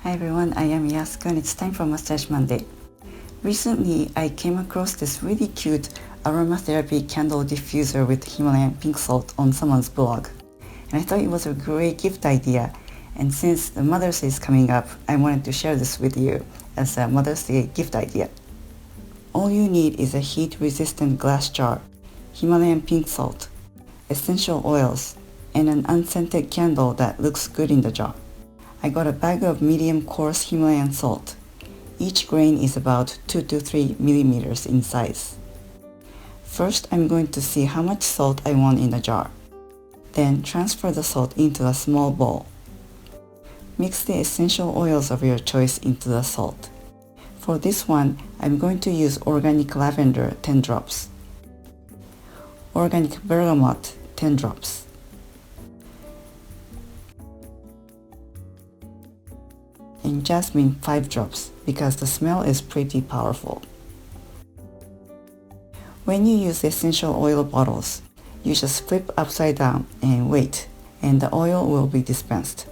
Hi everyone, I am Yasuko and it's time for Mustache Monday. Recently, I came across this really cute aromatherapy candle diffuser with Himalayan pink salt on someone's blog. And I thought it was a great gift idea. And since the Mother's Day is coming up, I wanted to share this with you as a Mother's Day gift idea. All you need is a heat-resistant glass jar, Himalayan pink salt, essential oils, and an unscented candle that looks good in the jar. I got a bag of medium coarse Himalayan salt. Each grain is about 2 to 3 millimeters in size. First, I'm going to see how much salt I want in the jar. Then transfer the salt into a small bowl. Mix the essential oils of your choice into the salt. For this one, I'm going to use organic lavender 10 drops, organic bergamot 10 drops, and jasmine 5 drops because the smell is pretty powerful. When you use essential oil bottles, you just flip upside down and wait, and the oil will be dispensed.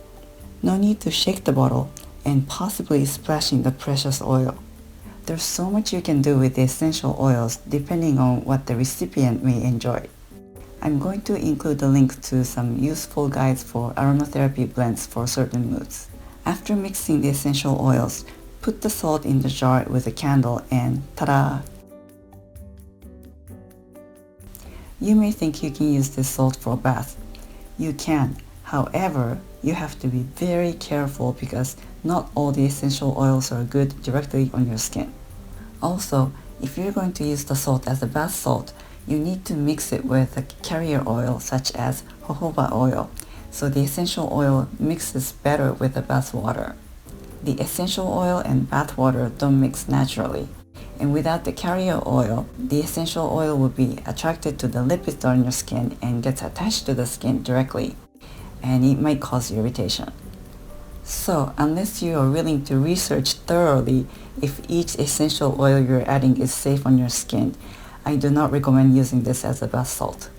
No need to shake the bottle and possibly splashing the precious oil. There's so much you can do with the essential oils depending on what the recipient may enjoy. I'm going to include a link to some useful guides for aromatherapy blends for certain moods. After mixing the essential oils, put the salt in the jar with a candle and ta-da! You may think you can use this salt for a bath. You can. However, you have to be very careful because not all the essential oils are good directly on your skin. Also, if you're going to use the salt as a bath salt, you need to mix it with a carrier oil such as jojoba oil, so the essential oil mixes better with the bath water. The essential oil and bath water don't mix naturally, and without the carrier oil, the essential oil will be attracted to the lipids on your skin and gets attached to the skin directly, and it might cause irritation. So, unless you are willing to research thoroughly if each essential oil you're adding is safe on your skin, I do not recommend using this as a bath salt.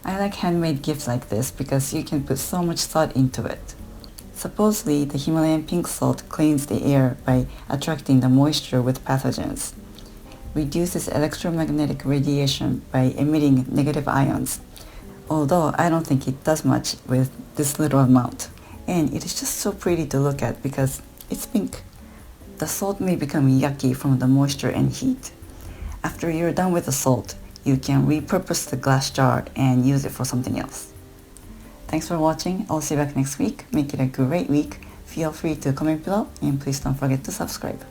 I like handmade gifts like this because you can put so much thought into it. Supposedly, the Himalayan pink salt cleans the air by attracting the moisture with pathogens, reduces electromagnetic radiation by emitting negative ions, although I don't think it does much with this little amount. And it is just so pretty to look at because it's pink. The salt may become yucky from the moisture and heat. After you're done with the salt, you can repurpose the glass jar and use it for something else. Thanks for watching. I'll see you back next week. Make it a great week. Feel free to comment below and please don't forget to subscribe.